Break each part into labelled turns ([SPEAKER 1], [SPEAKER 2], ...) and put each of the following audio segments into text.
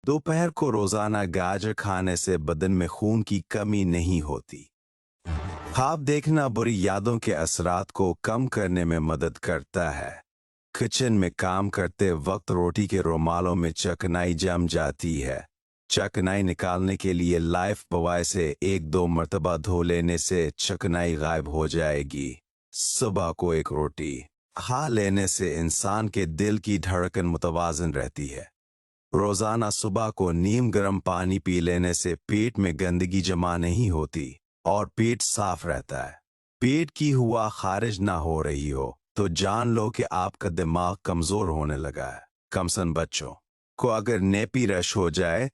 [SPEAKER 1] दोपहर को रोजाना गाजर खाने से बदन में खून की कमी नहीं होती। ख्वाब देखना बुरी यादों के असरात को कम करने में मदद करता है। किचन में काम करते वक्त रोटी के रुमालों में चिकनाई जम जाती है। चिकनाई निकालने के लिए लाइफ बॉय से 1-2 मरतबा धो लेने से चिकनाई गायब हो जाएगी। सुबह को एक रोटी खा लेने से इंसान के दिल की धड़कन मुतवाजन रहती है। रोजाना सुबह को नीम गर्म पानी पी लेने से पेट में गंदगी जमा नहीं होती और पेट साफ रहता है। पेट की हुआ खारिज ना हो रही हो तो जान लो कि आपका दिमाग कमजोर होने लगा है। कमसन बच्चों को अगर नेपी रश हो जाए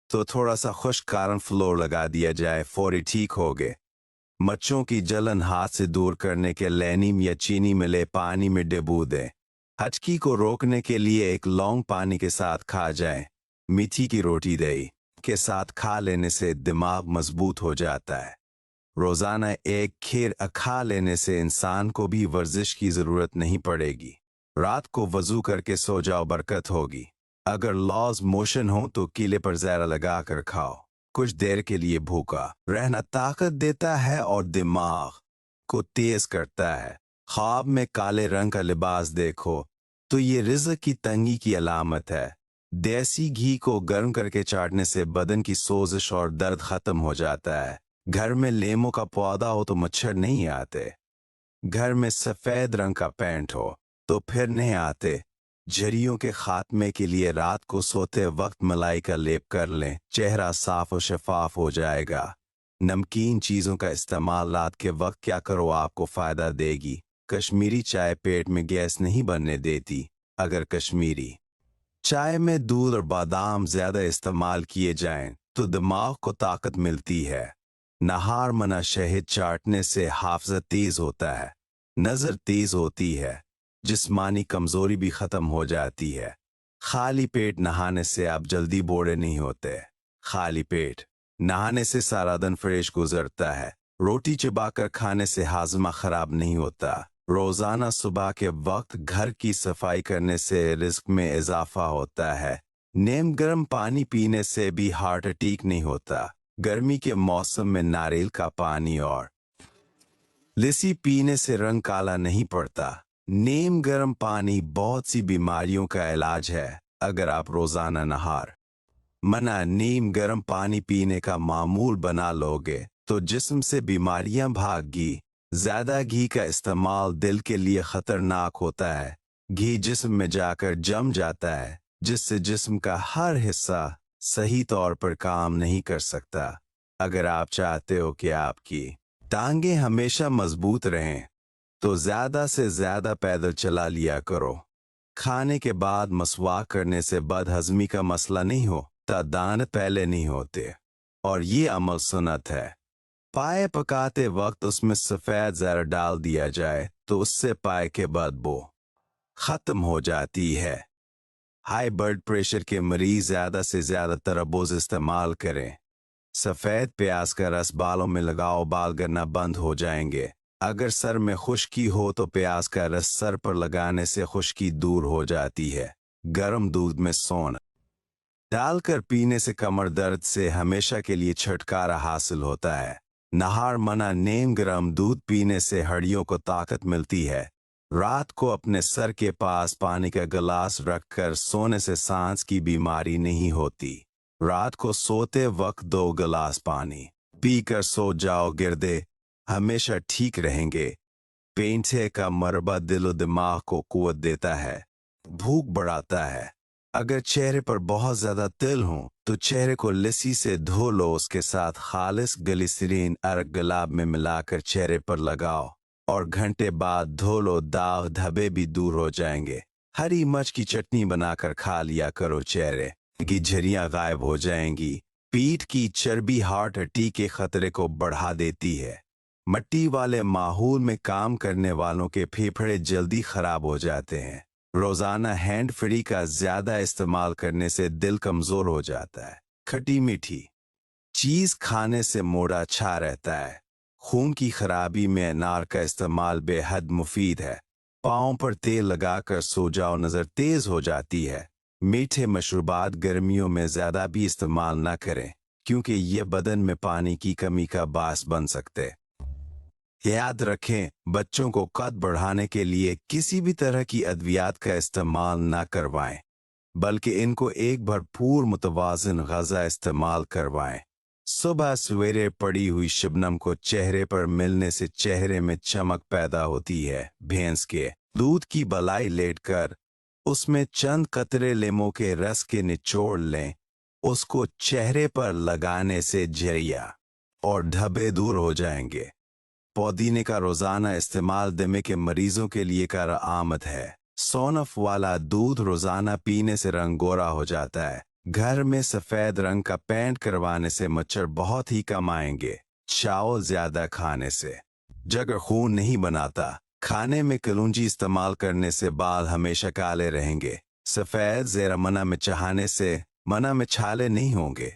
[SPEAKER 1] तो थोड़ा सा खुश्क कारण फ्लोर लगा दिया जाए, फौरी ठीक हो गए। मच्छों की जलन हाथ से दूर करने के लैनीम या चीनी मिले पानी में डुबो दें। हचकी को रोकने के लिए एक लौंग पानी के साथ खा जाए। मीठी की रोटी दही के साथ खा लेने से दिमाग मजबूत हो जाता है। रोजाना एक खीर खा लेने से इंसान को भी वर्जिश की जरूरत नहीं पड़ेगी। रात को वजू करके सो जाओ, बरकत होगी। अगर लॉज मोशन हो तो कीले पर जहरा लगा कर खाओ। कुछ देर के लिए भूखा रहना ताकत देता है और दिमाग को तेज करता है। ख्वाब में काले रंग का लिबास देखो तो ये रिज़्क की तंगी की अलामत है। देसी घी को गर्म करके चाटने से बदन की सोजिश और दर्द खत्म हो जाता है। घर में लेमों का पौधा हो तो मच्छर नहीं आते। घर में सफेद रंग का पेंट हो तो फिर नहीं आते। झरियों के खात्मे के लिए रात को सोते वक्त मलाई का लेप कर लें, चेहरा साफ और शफाफ हो जाएगा। नमकीन चीज़ों का इस्तेमाल रात के वक्त क्या करो आपको फ़ायदा देगी। कश्मीरी चाय पेट में गैस नहीं बनने देती। अगर कश्मीरी चाय में दूध और बादाम ज़्यादा इस्तेमाल किए जाएं तो दिमाग को ताकत मिलती है। नहार मना शहद चाटने से हाफजा तेज होता है, नज़र तेज होती है, जिस्मानी कमजोरी भी खत्म हो जाती है। खाली पेट नहाने से आप जल्दी बूढ़े नहीं होते। खाली पेट नहाने से सारा दिन फ्रेश गुजरता है। रोटी चबाकर खाने से हाजमा खराब नहीं होता। रोजाना सुबह के वक्त घर की सफाई करने से रिस्क में इजाफा होता है। नीम गर्म पानी पीने से भी हार्ट अटैक नहीं होता। गर्मी के मौसम में नारियल का पानी और लस्सी पीने से रंग काला नहीं पड़ता। नीम गर्म पानी बहुत सी बीमारियों का इलाज है। अगर आप रोजाना नहार मना नीम गर्म पानी पीने का मामूल बना लोगे तो जिस्म से बीमारियां भागगी। ज्यादा घी का इस्तेमाल दिल के लिए खतरनाक होता है। घी जिस्म में जाकर जम जाता है, जिससे जिस्म का हर हिस्सा सही तौर पर काम नहीं कर सकता। अगर आप चाहते हो कि आपकी टांगें हमेशा मजबूत रहें तो ज्यादा से ज्यादा पैदल चला लिया करो। खाने के बाद मसवाक करने से बदहजमी का मसला नहीं हो, दांत पहले नहीं होते और ये अमल सुन्नत है। पाए पकाते वक्त उसमें सफेद ज़रा डाल दिया जाए तो उससे पाए के बदबू खत्म हो जाती है। हाई ब्लड प्रेशर के मरीज ज्यादा से ज्यादा तरबूज इस्तेमाल करें। सफेद प्याज का रस बालों में लगाओ, बाल गिरना बंद हो जाएंगे। अगर सर में खुश्की हो तो प्याज का रस सर पर लगाने से खुश्की दूर हो जाती है। गर्म दूध में सोन डालकर पीने से कमर दर्द से हमेशा के लिए छुटकारा हासिल होता है। नहार मना नीम गर्म दूध पीने से हड्डियों को ताकत मिलती है। रात को अपने सर के पास पानी का गिलास रखकर सोने से सांस की बीमारी नहीं होती। रात को सोते वक्त 2 गिलास पानी पीकर सो जाओ, गिरदे हमेशा ठीक रहेंगे। पेंठे का मरबा दिलो दिमाग को कुव्वत देता है, भूख बढ़ाता है। अगर चेहरे पर बहुत ज्यादा तिल हो तो चेहरे को लस्सी से धो लो, उसके साथ खालिस ग्लिसरीन अरग गुलाब में मिलाकर चेहरे पर लगाओ और घंटे बाद धो लो, दाग धब्बे भी दूर हो जाएंगे। हरी मिर्च की चटनी बनाकर खा लिया करो, चेहरे की झुर्रियां गायब हो जाएंगी। पीठ की चर्बी हार्ट अटैक के खतरे को बढ़ा देती है। मिट्टी वाले माहौल में काम करने वालों के फेफड़े जल्दी खराब हो जाते हैं। रोजाना हैंड फ्री का ज्यादा इस्तेमाल करने से दिल कमजोर हो जाता है। खट्टी मीठी चीज खाने से मोड़ा अच्छा रहता है। खून की खराबी में अनार का इस्तेमाल बेहद मुफीद है। पाँव पर तेल लगाकर सो जाओ, नजर तेज हो जाती है। मीठे मशरूबात गर्मियों में ज़्यादा भी इस्तेमाल ना करें क्योंकि ये बदन में पानी की कमी का बायस बन सकते। याद रखें, बच्चों को कद बढ़ाने के लिए किसी भी तरह की अद्वियात का इस्तेमाल ना करवाएं, बल्कि इनको एक भरपूर मुतवाज़िन ग़िज़ा इस्तेमाल करवाएं। सुबह सवेरे पड़ी हुई शबनम को चेहरे पर मिलने से चेहरे में चमक पैदा होती है। भैंस के दूध की बलाई लेटकर उसमें चंद कतरे लेमों के रस के निचोड़ लें। उसको चेहरे पर लगाने से झरिया और धब्बे दूर हो जाएंगे। पुदीने का रोजाना इस्तेमाल दमे के मरीजों के लिए कारआमद है। सौंफ वाला दूध रोजाना पीने से रंग गोरा हो जाता है। घर में सफेद रंग का पेंट करवाने से मच्छर बहुत ही कम आएंगे। चावल ज्यादा खाने से जगर खून नहीं बनाता। खाने में कलौंजी इस्तेमाल करने से बाल हमेशा काले रहेंगे। सफेद ज़ेरा मना में चहाने से मना में छाले नहीं होंगे।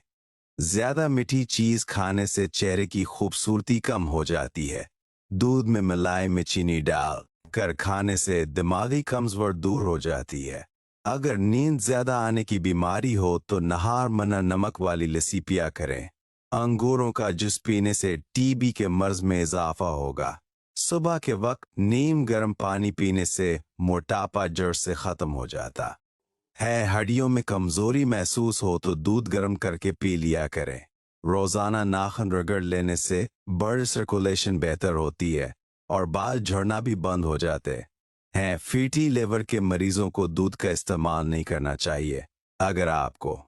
[SPEAKER 1] ज्यादा मीठी चीज खाने से चेहरे की खूबसूरती कम हो जाती है। दूध में मलाई में चीनी डाल कर खाने से दिमागी कमजोरी दूर हो जाती है। अगर नींद ज्यादा आने की बीमारी हो तो नहार मना नमक वाली लस्सी पिया करें। अंगूरों का जूस पीने से टीबी के मर्ज में इजाफा होगा। सुबह के वक्त नीम गर्म पानी पीने से मोटापा जड़ से खत्म हो जाता है। हड्डियों में कमजोरी महसूस हो तो दूध गर्म करके पी लिया करें। रोजाना नाखून रगड़ लेने से ब्लड सर्कुलेशन बेहतर होती है और बाल झड़ना भी बंद हो जाते हैं। फैटी लिवर के मरीजों को दूध का इस्तेमाल नहीं करना चाहिए। अगर आपको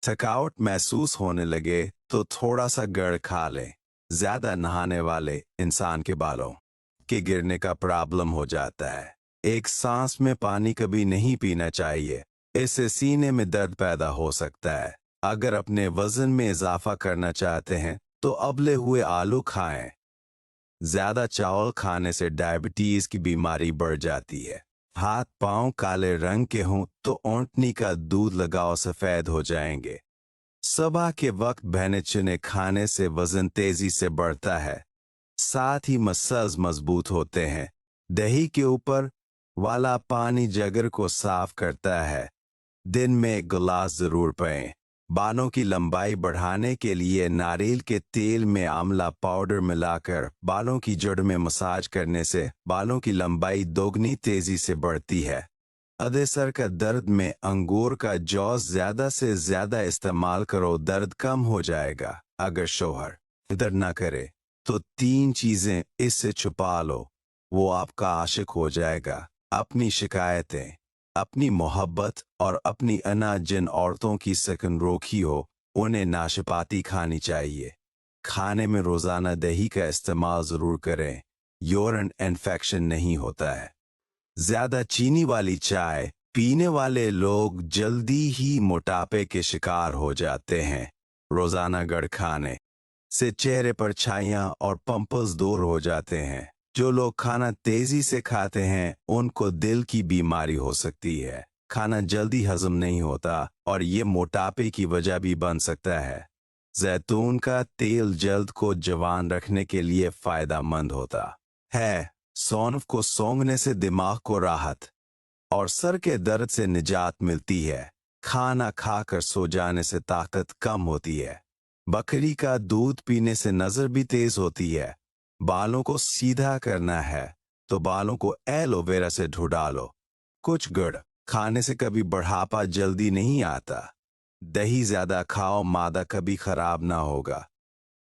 [SPEAKER 1] थकावट महसूस होने लगे तो थोड़ा सा गड़ खा लें। ज्यादा नहाने वाले इंसान के बालों के गिरने का प्रॉब्लम हो जाता है। एक सांस में पानी कभी नहीं पीना चाहिए, इससे सीने में दर्द पैदा हो सकता है। अगर अपने वजन में इजाफा करना चाहते हैं तो उबले हुए आलू खाएं। ज्यादा चावल खाने से डायबिटीज की बीमारी बढ़ जाती है। हाथ पांव काले रंग के हों तो ऊंटनी का दूध लगाओ, सफेद हो जाएंगे। सुबह के वक्त बहने चने खाने से वजन तेजी से बढ़ता है, साथ ही मसल्स मजबूत होते हैं। दही के ऊपर वाला पानी जिगर को साफ करता है। दिन में एक गिलास जरूर पिएं। बालों की लंबाई बढ़ाने के लिए नारियल के तेल में आंवला पाउडर मिलाकर बालों की जड़ में मसाज करने से बालों की लंबाई दोगुनी तेजी से बढ़ती है। अधे सर का दर्द में अंगूर का जूस ज्यादा से ज्यादा इस्तेमाल करो, दर्द कम हो जाएगा। अगर शौहर इधर ना करे तो 3 चीजें इससे छुपा लो, वो आपका आशिक हो जाएगा। अपनी शिकायतें, अपनी मोहब्बत और अपनी अना। जिन औरतों की सकन रोकी हो उन्हें नाशपाती खानी चाहिए। खाने में रोजाना दही का इस्तेमाल जरूर करें, यूरिन इन्फेक्शन नहीं होता है। ज्यादा चीनी वाली चाय पीने वाले लोग जल्दी ही मोटापे के शिकार हो जाते हैं। रोजाना गड़ खाने से चेहरे पर छाइयां और पिंपल्स दूर हो जाते हैं। जो लोग खाना तेजी से खाते हैं उनको दिल की बीमारी हो सकती है। खाना जल्दी हजम नहीं होता और ये मोटापे की वजह भी बन सकता है। जैतून का तेल जल्द को जवान रखने के लिए फायदेमंद होता है। सौंफ को सोंगने से दिमाग को राहत और सर के दर्द से निजात मिलती है। खाना खाकर सो जाने से ताकत कम होती है। बकरी का दूध पीने से नजर भी तेज होती है। बालों को सीधा करना है तो बालों को एलोवेरा से ढूंढा लो। कुछ गुड़ खाने से कभी बढ़ापा जल्दी नहीं आता। दही ज्यादा खाओ, मादा कभी खराब ना होगा।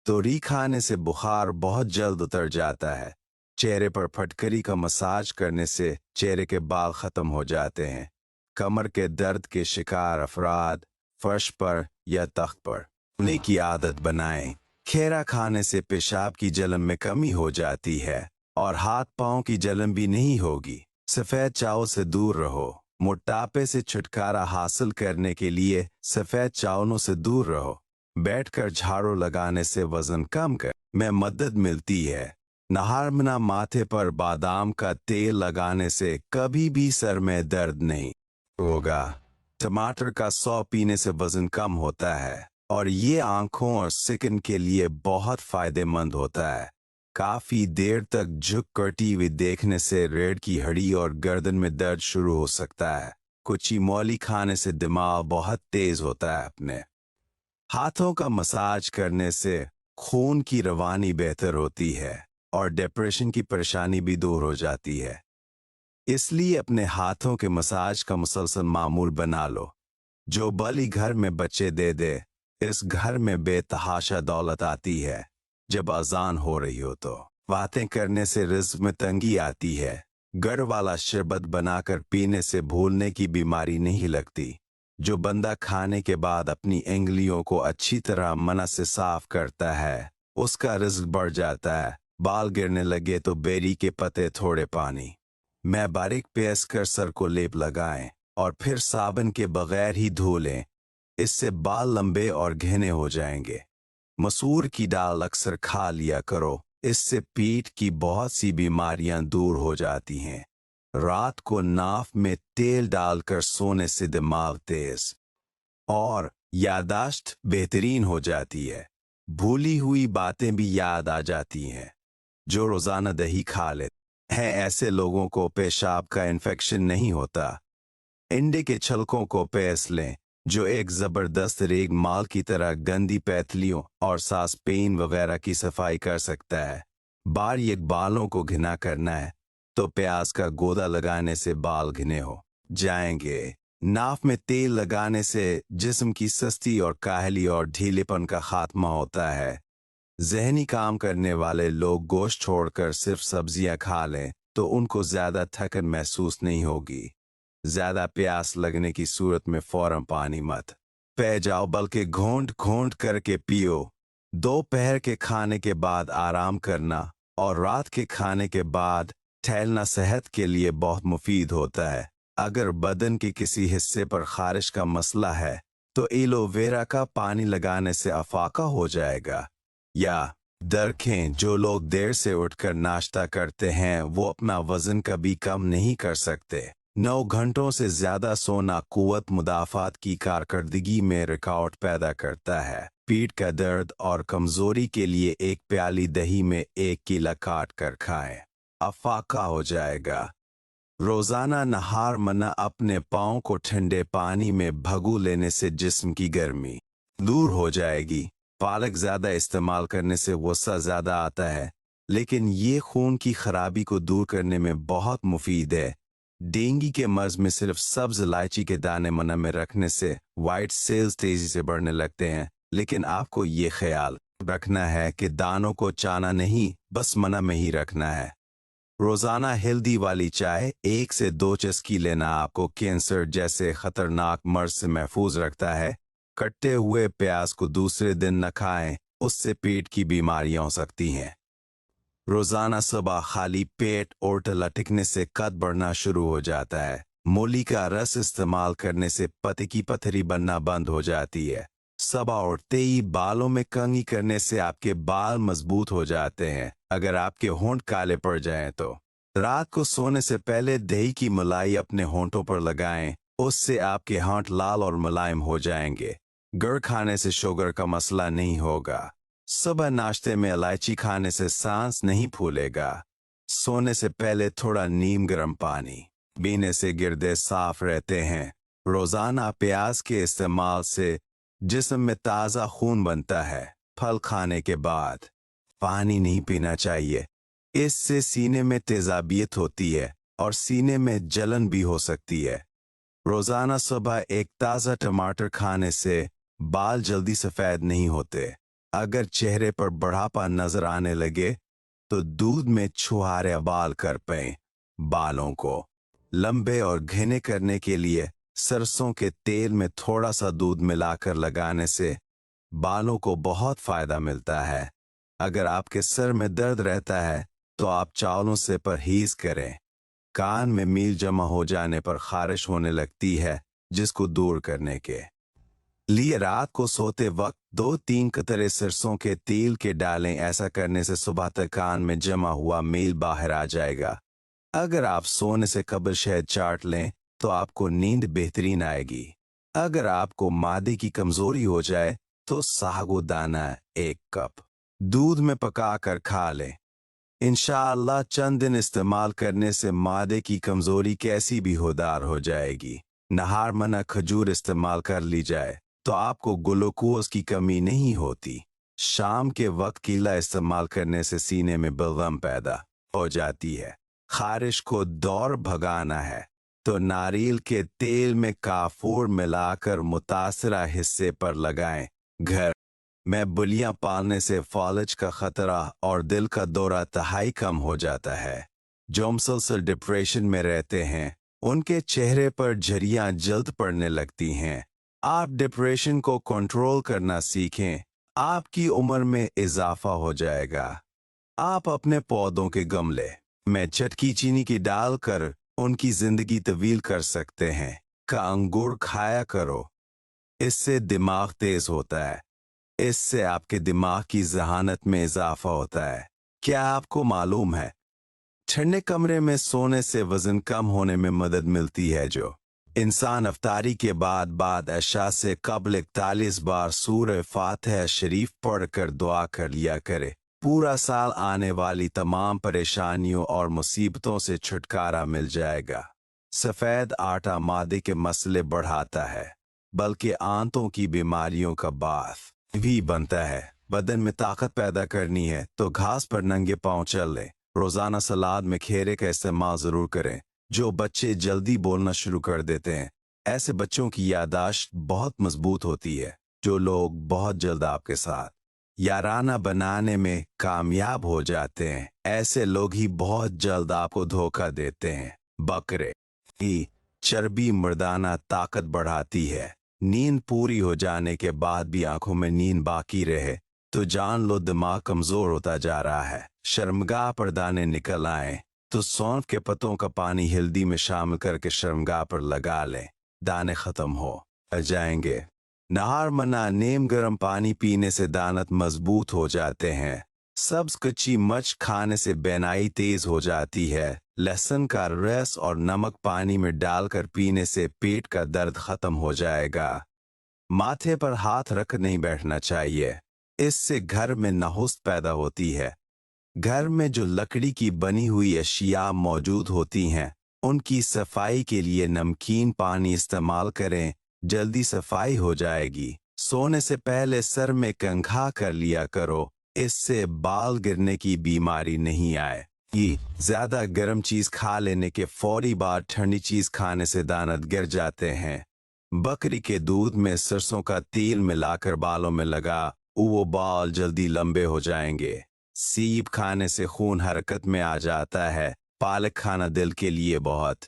[SPEAKER 1] तोरी खाने से बुखार बहुत जल्द उतर जाता है। चेहरे पर फटकरी का मसाज करने से चेहरे के बाल खत्म हो जाते हैं। कमर के दर्द के शिकार अफराद फर्श पर या तख्त पर सोने की आदत बनाएं। खीरा खाने से पेशाब की जलन में कमी हो जाती है और हाथ पांव की जलन भी नहीं होगी। सफेद चावल से दूर रहो। मोटापे से छुटकारा हासिल करने के लिए सफेद चावलों से दूर रहो। बैठकर झाड़ू लगाने से वजन कम कर में मदद मिलती है। नहारमना माथे पर बादाम का तेल लगाने से कभी भी सर में दर्द नहीं होगा। टमाटर का सौ पीने से वजन कम होता है और ये आंखों और स्किन के लिए बहुत फायदेमंद होता है। काफी देर तक झुक कर टीवी देखने से रीढ़ की हड्डी और गर्दन में दर्द शुरू हो सकता है। कुची मौली खाने से दिमाग बहुत तेज होता है। अपने हाथों का मसाज करने से खून की रवानी बेहतर होती है और डिप्रेशन की परेशानी भी दूर हो जाती है। इसलिए अपने हाथों के मसाज का मुसलसल मामूल बना लो। जो बली घर में बच्चे दे दे, इस घर में बेतहाशा दौलत आती है। जब अजान हो रही हो तो बातें करने से रिज्क में तंगी आती है। गर वाला शरबत बनाकर पीने से भूलने की बीमारी नहीं लगती। जो बंदा खाने के बाद अपनी एंगलियों को अच्छी तरह मना से साफ करता है, उसका रिज्क बढ़ जाता है। बाल गिरने लगे तो बेरी के पत्ते थोड़े पानी में बारीक पेस्ट कर सर को लेप लगाएं और फिर साबुन के बगैर ही धो लें। इससे बाल लंबे और घने हो जाएंगे। मसूर की दाल अक्सर खा लिया करो, इससे पीठ की बहुत सी बीमारियां दूर हो जाती हैं। रात को नाक में तेल डालकर सोने से दिमाग तेज और यादाश्त बेहतरीन हो जाती है। भूली हुई बातें भी याद आ जाती हैं। जो रोजाना दही खा लेते हैं, ऐसे लोगों को पेशाब का इन्फेक्शन नहीं होता। अंडे के छिलकों को पेस लें, जो एक जबरदस्त रेग माल की तरह गंदी पैतलियों और सांस पेन वगैरह की सफाई कर सकता है। बारीक बालों को घिना करना है तो प्याज का गोदा लगाने से बाल घिने हो जाएंगे। नाक में तेल लगाने से जिस्म की सुस्ती और काहली और ढीलेपन का खात्मा होता है। जहनी काम करने वाले लोग गोश्त छोड़कर सिर्फ सब्जियां खा लें तो उनको ज्यादा थकन महसूस नहीं होगी। ज्यादा प्यास लगने की सूरत में फौरन पानी मत पी जाओ, बल्कि घोंट घोंट करके पियो। दोपहर के खाने के बाद आराम करना और रात के खाने के बाद टहलना सेहत के लिए बहुत मुफीद होता है। अगर बदन के किसी हिस्से पर खारिश का मसला है तो एलोवेरा का पानी लगाने से अफाका हो जाएगा। या देखें, जो लोग देर से उठकर नाश्ता करते हैं वो अपना वजन कभी कम नहीं कर सकते। 9 घंटों से ज्यादा सोना कुव्वत मुदाफात की कारकर्दगी में रुकावट पैदा करता है। पीठ का दर्द और कमजोरी के लिए एक प्याली दही में 1 केला काट कर खाएं, अफाका हो जाएगा। रोजाना नहार मना अपने पाँव को ठंडे पानी में भगो लेने से जिस्म की गर्मी दूर हो जाएगी। पालक ज्यादा इस्तेमाल करने से गुस्सा ज्यादा आता है, लेकिन ये खून की खराबी को दूर करने में बहुत मुफीद है। डेंगू के मर्ज में सिर्फ सब्ज इलायची के दाने मना में रखने से वाइट सेल्स तेजी से बढ़ने लगते हैं, लेकिन आपको ये ख्याल रखना है कि दानों को चाना नहीं, बस मना में ही रखना है। रोजाना हेल्दी वाली चाय 1 से 2 चुस्की लेना आपको कैंसर जैसे खतरनाक मर्ज से महफूज रखता है। कटे हुए प्याज को दूसरे दिन न खाएं, उससे पेट की बीमारियां हो सकती हैं। रोजाना सुबह खाली पेट और लटकने से कद बढ़ना शुरू हो जाता है। मूली का रस इस्तेमाल करने से पति की पथरी बनना बंद हो जाती है। सुबह उठते ही बालों में कंघी करने से आपके बाल मजबूत हो जाते हैं। अगर आपके होंठ काले पड़ जाएं तो रात को सोने से पहले दही की मलाई अपने होंठों पर लगाएं, उससे आपके होंठ लाल और मुलायम हो जाएंगे। गुड़ खाने से शुगर का मसला नहीं होगा। सुबह नाश्ते में इलायची खाने से सांस नहीं फूलेगा। सोने से पहले थोड़ा नीम गर्म पानी पीने से गिरदे साफ रहते हैं। रोजाना प्याज के इस्तेमाल से जिस्म में ताज़ा खून बनता है। फल खाने के बाद पानी नहीं पीना चाहिए, इससे सीने में तेजाबियत होती है और सीने में जलन भी हो सकती है। रोजाना सुबह एक ताज़ा टमाटर खाने से बाल जल्दी सफ़ेद नहीं होते। अगर चेहरे पर बढ़ापा नजर आने लगे तो दूध में छुहारे उबाल कर पें। बालों को लंबे और घने करने के लिए सरसों के तेल में थोड़ा सा दूध मिलाकर लगाने से बालों को बहुत फायदा मिलता है। अगर आपके सर में दर्द रहता है तो आप चावलों से परहेज करें। कान में मील जमा हो जाने पर खारिश होने लगती है, जिसको दूर करने के लिए रात को सोते वक्त 2-3 कतरे सरसों के तेल के डालें। ऐसा करने से सुबह तक कान में जमा हुआ मील बाहर आ जाएगा। अगर आप सोने से कबल शहद चाट लें तो आपको नींद बेहतरीन आएगी। अगर आपको मादे की कमजोरी हो जाए तो साबूदाना 1 कप दूध में पका कर खा लें। इंशाअल्लाह चंद दिन इस्तेमाल करने से मादे की कमजोरी कैसी भी होदार हो जाएगी। नहार मना खजूर इस्तेमाल कर ली जाए तो आपको ग्लूकोज की कमी नहीं होती। शाम के वक्त केला इस्तेमाल करने से सीने में बलगम पैदा हो जाती है। खारिश को दौर भगाना है तो नारियल के तेल में काफूर मिलाकर मुतासरा हिस्से पर लगाएं। घर में बिल्लियां पालने से फालज का खतरा और दिल का दौरा तहाई कम हो जाता है। जो मुसलसल डिप्रेशन में रहते हैं उनके चेहरे पर झरियां जल्द पड़ने लगती हैं। आप डिप्रेशन को कंट्रोल करना सीखें, आपकी उम्र में इजाफा हो जाएगा। आप अपने पौधों के गमले में चटकी चीनी की डालकर उनकी जिंदगी तवील कर सकते हैं। का अंगूर खाया करो, इससे दिमाग तेज होता है। इससे आपके दिमाग की जहानत में इजाफा होता है। क्या आपको मालूम है ठंडे कमरे में सोने से वजन कम होने में मदद मिलती है। जो इंसान अफ्तारी के बाद अशा से कबल 41 बार सूरह फातिहा शरीफ पढ़कर दुआ कर लिया करे, पूरा साल आने वाली तमाम परेशानियों और मुसीबतों से छुटकारा मिल जाएगा। सफ़ेद आटा मादे के मसले बढ़ाता है, बल्कि आंतों की बीमारियों का बाथ भी बनता है। बदन में ताकत पैदा करनी है तो घास पर नंगे पांव चल लें। रोजाना सलाद में खीरे का इस्तेमाल जरूर करें। जो बच्चे जल्दी बोलना शुरू कर देते हैं, ऐसे बच्चों की याददाश्त बहुत मजबूत होती है। जो लोग बहुत जल्द आपके साथ याराना बनाने में कामयाब हो जाते हैं, ऐसे लोग ही बहुत जल्द आपको धोखा देते हैं। बकरे की चर्बी मर्दाना ताकत बढ़ाती है। नींद पूरी हो जाने के बाद भी आंखों में नींद बाकी रहे तो जान लो दिमाग कमजोर होता जा रहा है। शर्मगाह पर दाने निकल आए तो सौंफ के पत्तों का पानी हल्दी में शामिल करके शर्मगाह पर लगा लें, दाने खत्म हो जाएंगे। नहार मना नीम गर्म पानी पीने से दांत मजबूत हो जाते हैं। सब्ज कच्ची मछ खाने से बेनाई तेज हो जाती है। लहसुन का रस और नमक पानी में डालकर पीने से पेट का दर्द खत्म हो जाएगा। माथे पर हाथ रख नहीं बैठना चाहिए, इससे घर में नहुस्त पैदा होती है। घर में जो लकड़ी की बनी हुई अशिया मौजूद होती हैं, उनकी सफाई के लिए नमकीन पानी इस्तेमाल करें, जल्दी सफाई हो जाएगी। सोने से पहले सर में कंघा कर लिया करो, इससे बाल गिरने की बीमारी नहीं आए। ज्यादा गर्म चीज खा लेने के फौरी बाद ठंडी चीज खाने से दांत गिर जाते हैं। बकरी के दूध में सरसों का तेल मिलाकर बालों में लगा, वो बाल जल्दी लंबे हो जाएंगे। सीप खाने से खून हरकत में आ जाता है। पालक खाना दिल के लिए बहुत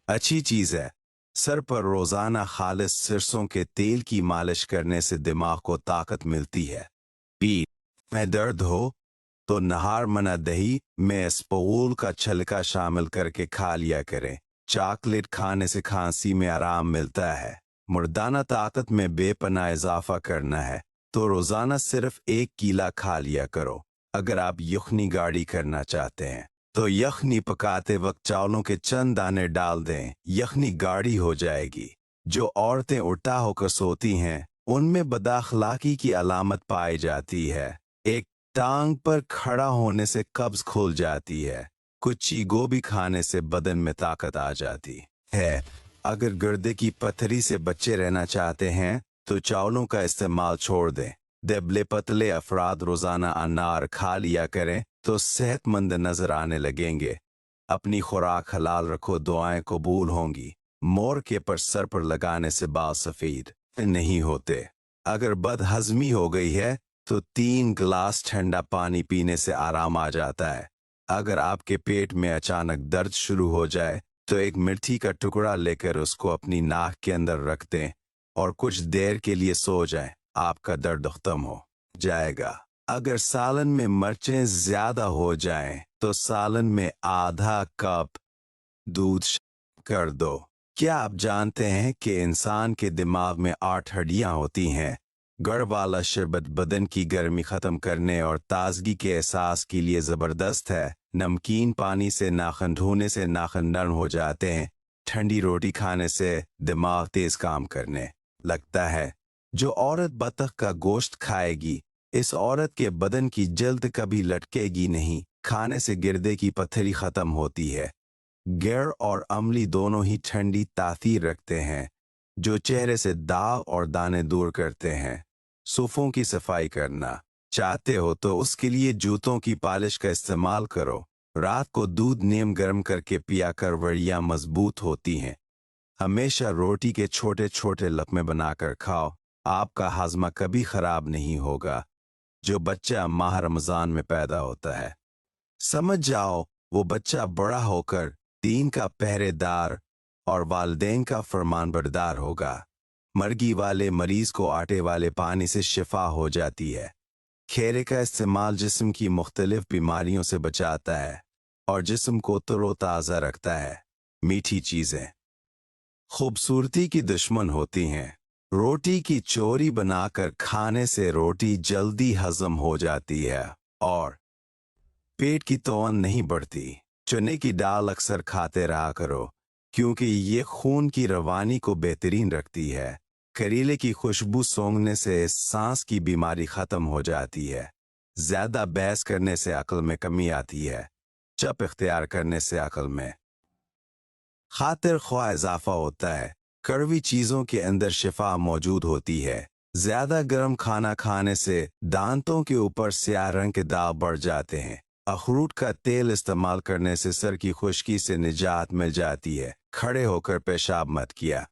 [SPEAKER 1] अच्छी चीज है। सर पर रोजाना खालिस सरसों के तेल की मालिश करने से दिमाग को ताकत मिलती है। पीठ में दर्द हो तो नहार मना दही में स्पूल का छिलका शामिल करके खा लिया करें। चॉकलेट खाने से खांसी में आराम मिलता है। मुर्दाना ताकत में बेपनाह इजाफा करना है तो रोजाना सिर्फ 1 केला खा लिया करो। अगर आप यखनी गाढ़ी करना चाहते हैं तो यखनी पकाते वक्त चावलों के चंद दाने डाल दें, यखनी गाढ़ी हो जाएगी। जो औरतें उल्टा होकर सोती हैं उनमें बदअखलाकी की अलामत पाई जाती है। एक टांग पर खड़ा होने से कब्ज खुल जाती है। कुची गोभी खाने से बदन में ताकत आ जाती है। अगर गुर्दे की पथरी से बचे रहना चाहते हैं तो चावलों का इस्तेमाल छोड़ दें। दुबले पतले अफराद रोजाना अनार खा लिया करें तो सेहतमंद नजर आने लगेंगे। अपनी खुराक हलाल रखो, दुआएं कबूल होंगी। मोर के पर सर पर लगाने से बाल सफेद नहीं होते। अगर बदहजमी हो गई है तो 3 गिलास ठंडा पानी पीने से आराम आ जाता है। अगर आपके पेट में अचानक दर्द शुरू हो जाए तो एक मिर्ची का टुकड़ा लेकर उसको अपनी नाक के अंदर रख दें और कुछ देर के लिए सो जाएं, आपका दर्द खत्म हो जाएगा। अगर सालन में मिर्चें ज्यादा हो जाएं तो सालन में आधा कप दूध कर दो। क्या आप जानते हैं कि इंसान के दिमाग में 8 हड्डियां होती हैं? गढ़ वाला शरबत बदन की गर्मी खत्म करने और ताजगी के एहसास के लिए जबरदस्त है। नमकीन पानी से नाखून धोने से नाखून नरम हो जाते हैं। ठंडी रोटी खाने से दिमाग तेज काम करने लगता है। जो औरत बतख का गोश्त खाएगी, इस औरत के बदन की जल्द कभी लटकेगी नहीं। खाने से गिरदे की पत्थरी खत्म होती है। गर और अमली दोनों ही ठंडी तासीर रखते हैं जो चेहरे से दाग और दाने दूर करते हैं। सूफों की सफाई करना चाहते हो तो उसके लिए जूतों की पॉलिश का इस्तेमाल करो। रात को दूध नीम गर्म करके पिया कर वड़ियाँ मजबूत होती हैं। हमेशा रोटी के छोटे छोटे लकमे बनाकर खाओ, आपका हाजमा कभी खराब नहीं होगा। जो बच्चा माह रमजान में पैदा होता है, समझ जाओ वो बच्चा बड़ा होकर दीन का पहरेदार और वालिदैन का फरमानबरदार होगा। मर्गी वाले मरीज को आटे वाले पानी से शिफा हो जाती है। खेरे का इस्तेमाल जिस्म की मुख्तलिफ बीमारियों से बचाता है और जिस्म को तरोताज़ा रखता है। मीठी चीज़ें खूबसूरती की दुश्मन होती हैं। रोटी की चोरी बनाकर खाने से रोटी जल्दी हजम हो जाती है और पेट की तोन नहीं बढ़ती। चने की दाल अक्सर खाते रहा करो क्योंकि ये खून की रवानी को बेहतरीन रखती है। करेले की खुशबू सूंघने से सांस की बीमारी खत्म हो जाती है। ज्यादा बहस करने से अक्ल में कमी आती है। चुप इख्तियार करने से अक्ल में खातिर ख्वाह इजाफा होता है। कड़वी चीजों के अंदर शिफा मौजूद होती है। ज्यादा गर्म खाना खाने से दांतों के ऊपर स्याह रंग के दाग बढ़ जाते हैं। अखरूट का तेल इस्तेमाल करने से सर की खुश्की से निजात मिल जाती है। खड़े होकर पेशाब मत किया,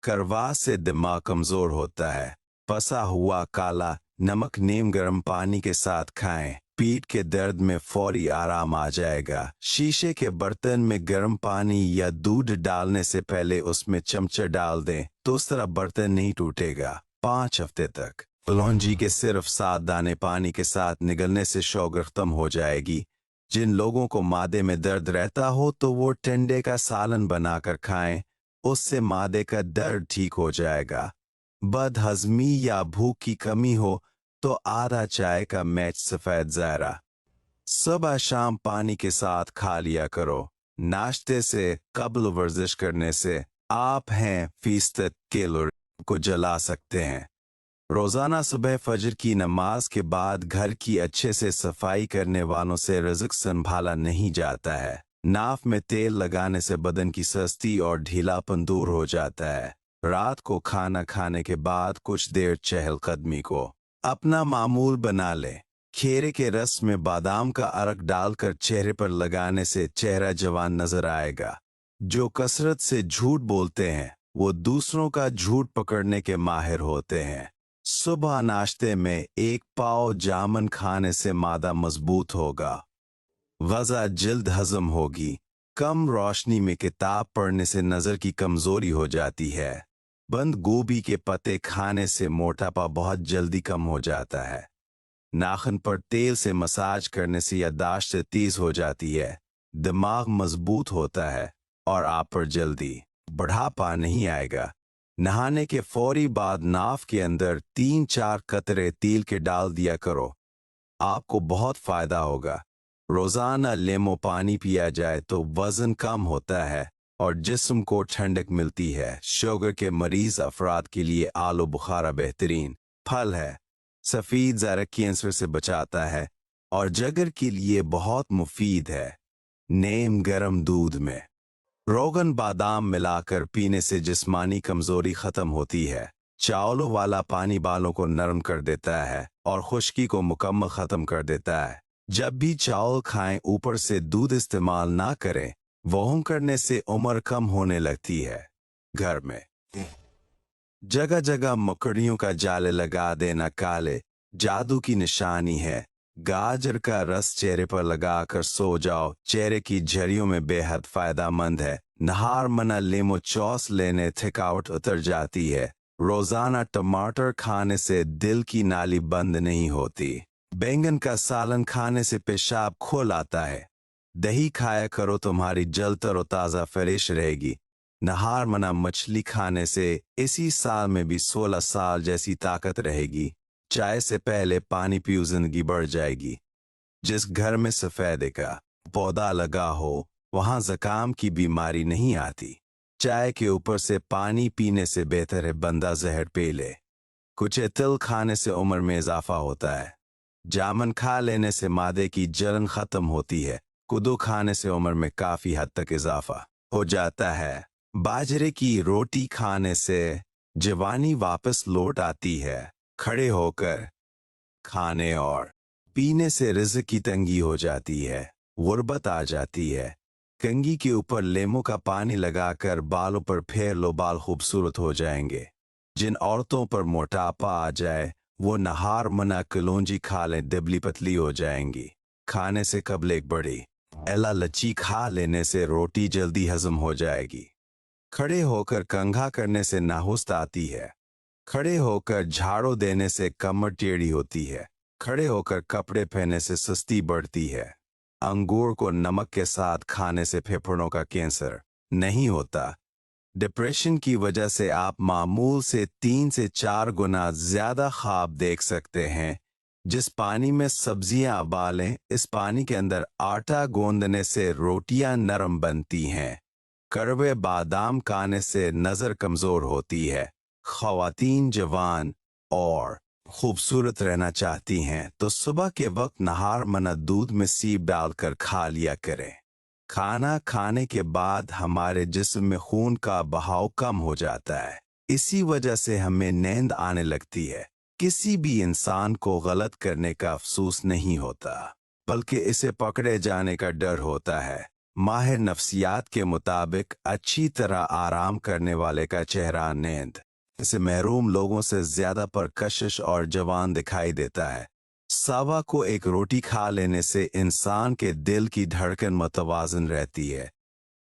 [SPEAKER 1] करवा से दिमाग कमजोर होता है। पसा हुआ काला नमक नीम गर्म पानी के साथ खाएं, पीठ के दर्द में फौरी आराम आ जाएगा। शीशे के बर्तन में गर्म पानी या दूध डालने से पहले उसमें चमचा डाल दें तो उस तरह बर्तन नहीं टूटेगा। 5 हफ्ते तक कलौंजी के सिर्फ 7 दाने पानी के साथ निगलने से शुगर खत्म हो जाएगी। जिन लोगों को मादे में दर्द रहता हो तो वो टिंडे का सालन बनाकर खाएं, उससे मादे का दर्द ठीक हो जाएगा। बदहजमी या भूख की कमी हो तो आधा चाय का मैच सफेद ज़ायरा सुबह शाम पानी के साथ खा लिया करो। नाश्ते से कबल वर्जिश करने से आप हैं फीसद कैलोरी को जला सकते हैं। रोजाना सुबह फजर की नमाज के बाद घर की अच्छे से सफाई करने वालों से रिज़्क संभाला नहीं जाता है। नाफ में तेल लगाने से बदन की सस्ती और ढीलापन दूर हो जाता है। रात को खाना खाने के बाद कुछ देर चहलकदमी को अपना मामूल बना ले। खेरे के रस में बादाम का अरक डालकर चेहरे पर लगाने से चेहरा जवान नजर आएगा। जो कसरत से झूठ बोलते हैं वो दूसरों का झूठ पकड़ने के माहिर होते हैं। सुबह नाश्ते में 1 पाव जामन खाने से मादा मजबूत होगा, वज़ा जल्द हजम होगी। कम रोशनी में किताब पढ़ने से नज़र की कमजोरी हो जाती है। बंद गोभी के पत्ते खाने से मोटापा बहुत जल्दी कम हो जाता है। नाखून पर तेल से मसाज करने से याददाश्त तेज हो जाती है। दिमाग मजबूत होता है और आप पर जल्दी बुढ़ापा नहीं आएगा। नहाने के फौरी बाद नाफ के अंदर 3-4 कतरे तेल के डाल दिया करो, आपको बहुत फायदा होगा। रोजाना लेमो पानी पिया जाए तो वजन कम होता है और जिस्म को ठंडक मिलती है। शुगर के मरीज अफराद के लिए आलू बुखारा बेहतरीन फल है। सफ़ेद ज़रा कैंसर से बचाता है और जिगर के लिए बहुत मुफीद है। नीम गर्म दूध में रोगन बादाम मिलाकर पीने से जिस्मानी कमजोरी खत्म होती है। चावलों वाला पानी बालों को नरम कर देता है और खुश्की को मुकम्मल खत्म कर देता है। जब भी चावल खाएं ऊपर से दूध इस्तेमाल ना करें, वहम करने से उम्र कम होने लगती है। घर में जगह जगह मकड़ियों का जाल लगा देना काले जादू की निशानी है। गाजर का रस चेहरे पर लगाकर सो जाओ, चेहरे की झरियों में बेहद फायदेमंद है। नहार मना लेमो चौस लेने थकावट उतर जाती है। रोजाना टमाटर खाने से दिल की नाली बंद नहीं होती। बैंगन का सालन खाने से पेशाब खोल आता है। दही खाया करो, तुम्हारी जल तरोताज़ा फ्रेश रहेगी। नहार मना मछली खाने से इसी साल में भी 16 साल जैसी ताकत रहेगी। चाय से पहले पानी पियो, जिंदगी बढ़ जाएगी। जिस घर में सफेदे का पौधा लगा हो वहां ज़ुकाम की बीमारी नहीं आती। चाय के ऊपर से पानी पीने से बेहतर है बंदा जहर पी ले। कुछ तिल खाने से उम्र में इजाफा होता है। जामन खा लेने से मादे की जलन खत्म होती है। कद्दू खाने से उम्र में काफी हद तक इजाफा हो जाता है। बाजरे की रोटी खाने से जवानी वापस लौट आती है। खड़े होकर खाने और पीने से रिज़्क की तंगी हो जाती है, गुर्बत आ जाती है। कंघी के ऊपर लेमू का पानी लगाकर बालों पर फेर लो, बाल खूबसूरत हो जाएंगे। जिन औरतों पर मोटापा आ जाए वो नहार मना कलौंजी खा लें, दुबली पतली हो जाएंगी। खाने से कबल एक बड़ी एला लच्ची खा लेने से रोटी जल्दी हजम हो जाएगी। खड़े होकर कंघा करने से नाहुस्त आती है। खड़े होकर झाड़ू देने से कमर टेढ़ी होती है। खड़े होकर कपड़े पहनने से सुस्ती बढ़ती है। अंगूर को नमक के साथ खाने से फेफड़ों का कैंसर नहीं होता। डिप्रेशन की वजह से आप मामूल से 3 से 4 गुना ज्यादा ख्वाब देख सकते हैं। जिस पानी में सब्जियां उबालें, इस पानी के अंदर आटा गूंदने से रोटियां नरम बनती हैं। कड़वे बादाम खाने से नजर कमजोर होती है। ख़वातीन जवान और खूबसूरत रहना चाहती हैं तो सुबह के वक्त नहार मना दूध में सीब डालकर खा लिया करें। खाना खाने के बाद हमारे जिस्म में खून का बहाव कम हो जाता है, इसी वजह से हमें नींद आने लगती है। किसी भी इंसान को गलत करने का अफसोस नहीं होता, बल्कि इसे पकड़े जाने का डर होता है। माहिर नफ्सियात के मुताबिक अच्छी तरह आराम करने वाले का चेहरा नींद से महरूम लोगों से ज्यादा परकशिश और जवान दिखाई देता है। सवा को एक रोटी खा लेने से इंसान के दिल की धड़कन मुतवाजन रहती है।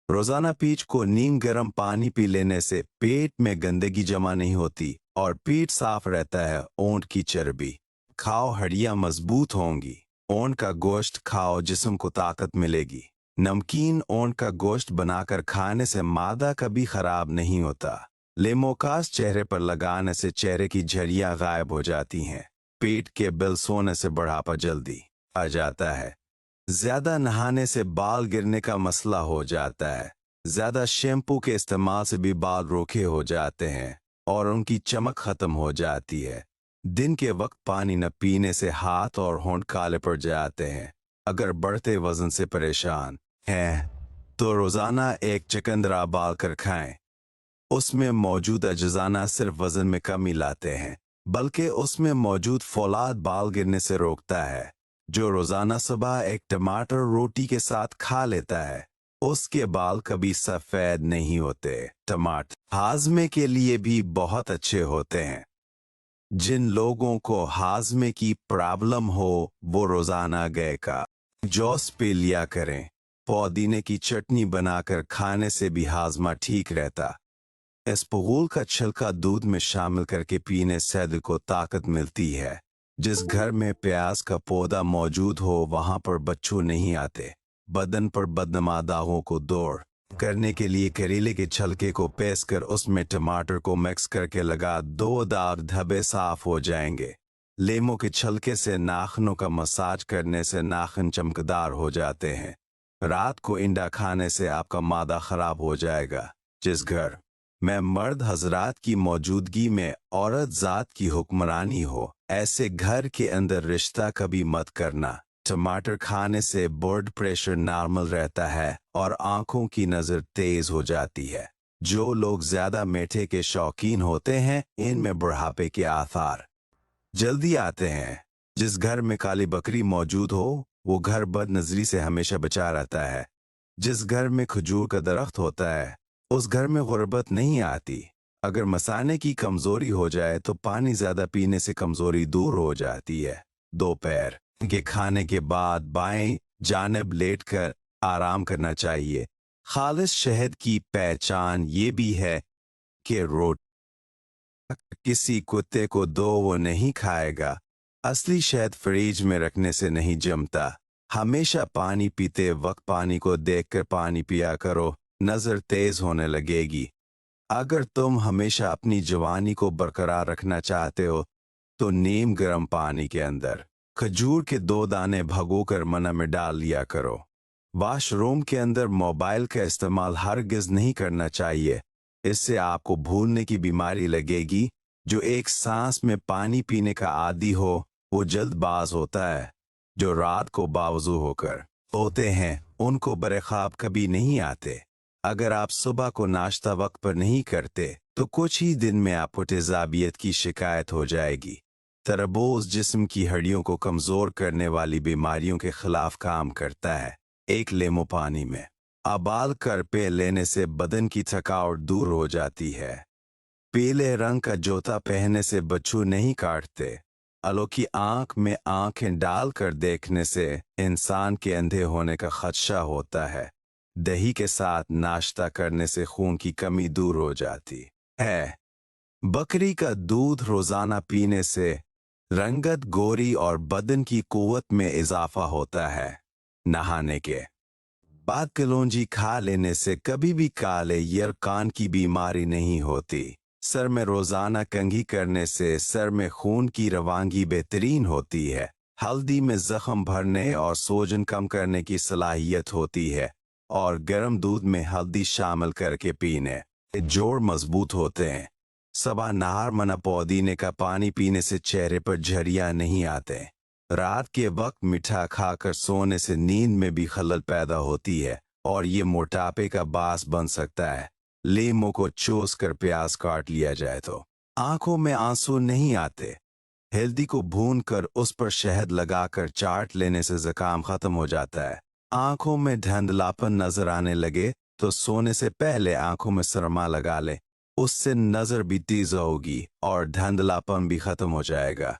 [SPEAKER 1] रोजाना पीठ को नीम गर्म पानी पी लेने से पेट में गंदगी जमा नहीं होती और पेट साफ रहता है। ऊंट की चर्बी खाओ, हड्डियां मजबूत होंगी। ऊंट का गोश्त खाओ, जिस्म को ताकत मिलेगी। नमकीन ऊंट का गोश्त बनाकर खाने से मादा कभी खराब नहीं होता। लेमोकास चेहरे पर लगाने से चेहरे की झरियां गायब हो जाती हैं। पेट के बिल सोने से बढ़ापा जल्दी आ जाता है। ज्यादा नहाने से बाल गिरने का मसला हो जाता है। ज्यादा शैम्पू के इस्तेमाल से भी बाल रोखे हो जाते हैं और उनकी चमक खत्म हो जाती है। दिन के वक्त पानी न पीने से हाथ और होंठ काले पड़ जाते हैं। अगर बढ़ते वजन से परेशान हैं तो रोजाना एक चकंदरा उबाल कर खाएं। उसमें मौजूद अज्जा न सिर्फ वजन में कमी लाते हैं, बल्कि उसमें मौजूद फौलाद बाल गिरने से रोकता है। जो रोजाना सुबह एक टमाटर रोटी के साथ खा लेता है उसके बाल कभी सफेद नहीं होते। टमाटर हाजमे के लिए भी बहुत अच्छे होते हैं। जिन लोगों को हाजमे की प्रॉब्लम हो वो रोजाना गाय का जूस पी लिया करें। पुदीने की चटनी बनाकर खाने से भी हाजमा ठीक रहता। इसबगोल का छिलका दूध में शामिल करके पीने से दिल को ताकत मिलती है। जिस घर में प्याज का पौधा मौजूद हो वहां पर बच्चों नहीं आते। बदन पर बदनमा दागों को दूर करने के लिए करेले के छिलके को पीस कर उसमें टमाटर को मिक्स करके लगा दो, दाग धब्बे साफ हो जाएंगे। लेमू के छिलके से नाखूनों का मसाज करने से नाखून चमकदार हो जाते हैं। रात को इंडा खाने से आपका मादा खराब हो जाएगा। जिस घर में मर्द हजरात की मौजूदगी में औरत जात की हुक्मरानी हो, ऐसे घर के अंदर रिश्ता कभी मत करना। टमाटर खाने से ब्लड प्रेशर नॉर्मल रहता है और आंखों की नजर तेज हो जाती है। जो लोग ज्यादा मीठे के शौकीन होते हैं इनमें बुढ़ापे के आसार जल्दी आते हैं। जिस घर में काली बकरी मौजूद हो वो घर बदनजरी से हमेशा बचा रहता है। जिस घर में खजूर का दरख्त होता है उस घर में गुर्बत नहीं आती। अगर मसाने की कमजोरी हो जाए तो पानी ज्यादा पीने से कमजोरी दूर हो जाती है। दोपहर के खाने के बाद बाएं जानिब लेटकर आराम करना चाहिए। खालिस शहद की पहचान ये भी है कि रोटी किसी कुत्ते को दो वो नहीं खाएगा। असली शहद फ्रिज में रखने से नहीं जमता। हमेशा पानी पीते वक्त पानी को देखकर पानी पिया करो, नजर तेज होने लगेगी। अगर तुम हमेशा अपनी जवानी को बरकरार रखना चाहते हो तो नीम गर्म पानी के अंदर खजूर के 2 दाने भगोकर मना में डाल लिया करो। वॉशरूम के अंदर मोबाइल का इस्तेमाल हरगिज नहीं करना चाहिए। इससे आपको भूलने की बीमारी लगेगी। जो एक सांस में पानी पीने का आदी हो वो जल्दबाज होता है। जो रात को बावजू होकर सोते हैं उनको बुरे ख्वाब कभी नहीं आते। अगर आप सुबह को नाश्ता वक्त पर नहीं करते तो कुछ ही दिन में आपको तेजाबियत की शिकायत हो जाएगी। तरबूज जिस्म की हड्डियों को कमजोर करने वाली बीमारियों के खिलाफ काम करता है। एक लेमू पानी में उबाल कर पी लेने से बदन की थकावट दूर हो जाती है। पीले रंग का जूता पहनने से बच्चों नहीं काटते। आलू की आंख में आंखें डालकर देखने से इंसान के अंधे होने का खदशा होता है। दही के साथ नाश्ता करने से खून की कमी दूर हो जाती है। बकरी का दूध रोजाना पीने से रंगत गोरी और बदन की कुव्वत में इजाफा होता है। नहाने के बाद कलौंजी खा लेने से कभी भी काले या कान की बीमारी नहीं होती। सर में रोजाना कंघी करने से सर में खून की रवानगी बेहतरीन होती है। हल्दी में जख्म भरने और सूजन कम करने की सलाहियत होती है और गर्म दूध में हल्दी शामिल करके पीने से जोड़ मजबूत होते हैं। सुबह नहर मना पुदीने का पानी पीने से चेहरे पर झरियां नहीं आते। रात के वक्त मीठा खाकर सोने से नींद में भी खलल पैदा होती है और ये मोटापे का बास बन सकता है। लीमू को चूस कर प्याज काट लिया जाए तो आंखों में आंसू नहीं आते। हल्दी को भून कर उस पर शहद लगाकर चाट लेने से जुकाम खत्म हो जाता है। आंखों में धुंधलापन नजर आने लगे तो सोने से पहले आंखों में सुरमा लगा ले, उससे नजर भी तेज होगी और धुंधलापन भी खत्म हो जाएगा।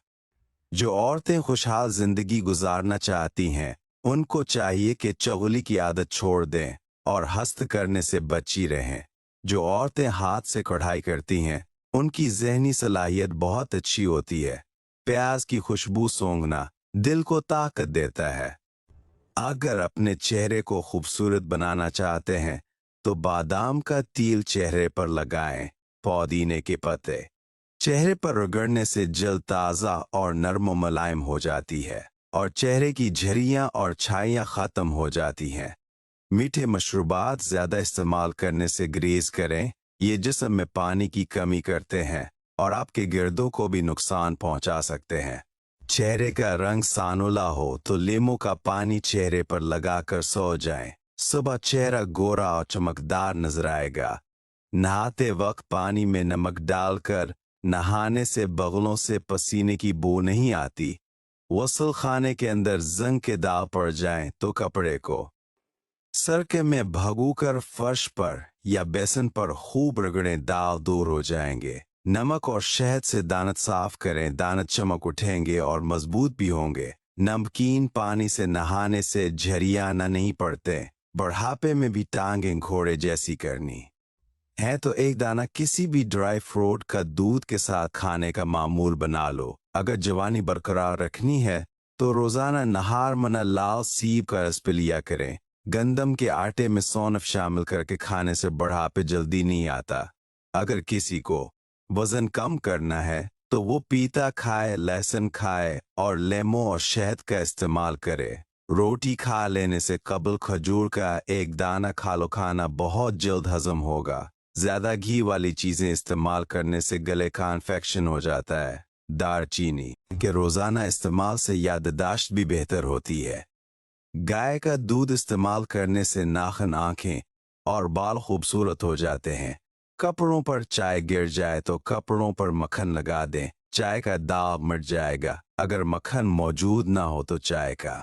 [SPEAKER 1] जो औरतें खुशहाल जिंदगी गुजारना चाहती हैं उनको चाहिए कि चुगली की आदत छोड़ दें और हस्त करने से बची रहें। जो औरतें हाथ से कढ़ाई करती हैं उनकी जहनी सलाहियत बहुत अच्छी होती है। प्याज की खुशबू सूंघना दिल को ताकत देता है। अगर अपने चेहरे को खूबसूरत बनाना चाहते हैं तो बादाम का तेल चेहरे पर लगाएं। पुदीने के पत्ते चेहरे पर रगड़ने से जल्द ताज़ा और नरम व मुलायम हो जाती है और चेहरे की झुर्रियां और छाइयां खत्म हो जाती हैं। मीठे मशरूबात ज़्यादा इस्तेमाल करने से गुरेज करें। ये जिस्म में पानी की कमी करते हैं और आपके गिर्दों को भी नुकसान पहुंचा सकते हैं। चेहरे का रंग सानुला हो तो लीमू का पानी चेहरे पर लगाकर सो जाएं। सुबह चेहरा गोरा और चमकदार नजर आएगा। नहाते वक्त पानी में नमक डालकर नहाने से बगलों से पसीने की बू नहीं आती। वसल खाने के अंदर जंग के दाग पड़ जाएं तो कपड़े को सरके में भगूकर फर्श पर या बेसन पर खूब रगड़ें, दाग दूर हो जाएंगे। नमक और शहद से दांत साफ करें, दांत चमक उठेंगे और मजबूत भी होंगे। नमकीन पानी से नहाने से झरियां नहीं पड़ते। बुढ़ापे में भी टांगें घोड़े जैसी करनी है तो एक दाना किसी भी ड्राई फ्रूट का दूध के साथ खाने का मामूल बना लो। अगर जवानी बरकरार रखनी है तो रोजाना नहार मना लाल सीब का रस पिलिया करें। गंदम के आटे में सौंफ शामिल करके खाने से बुढ़ापे जल्दी नहीं आता। अगर किसी को वजन कम करना है तो वो पीता खाए, लहसुन खाए और लेमू और शहद का इस्तेमाल करे। रोटी खा लेने से कबल खजूर का एक दाना खा लो, खाना बहुत जल्द हजम होगा। ज्यादा घी वाली चीजें इस्तेमाल करने से गले का इन्फेक्शन हो जाता है। दालचीनी के रोजाना इस्तेमाल से याददाश्त भी बेहतर होती है। गाय का दूध इस्तेमाल करने से नाखून, आंखें और बाल खूबसूरत हो जाते हैं। कपड़ों पर चाय गिर जाए तो कपड़ों पर मक्खन लगा दें, चाय का दाग मिट जाएगा। अगर मक्खन मौजूद ना हो तो चाय का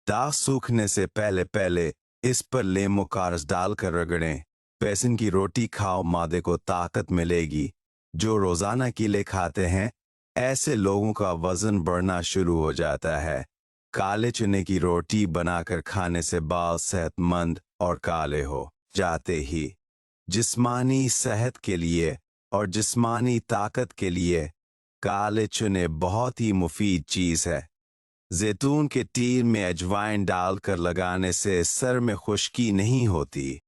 [SPEAKER 1] दाग सूखने से पहले पहले इस पर लेमू का रस डालकर रगड़ें। बेसन की रोटी खाओ, मादे को ताकत मिलेगी। जो रोजाना कीले खाते हैं ऐसे लोगों का वजन बढ़ना शुरू हो जाता है। काले चने की रोटी बनाकर खाने से बाल सेहतमंद और काले हो जाते ही। जिस्मानी सेहत के लिए और जिस्मानी ताकत के लिए काले चने बहुत ही मुफीद चीज़ है। जैतून के तेल में अजवाइन डालकर लगाने से सर में खुश्की नहीं होती।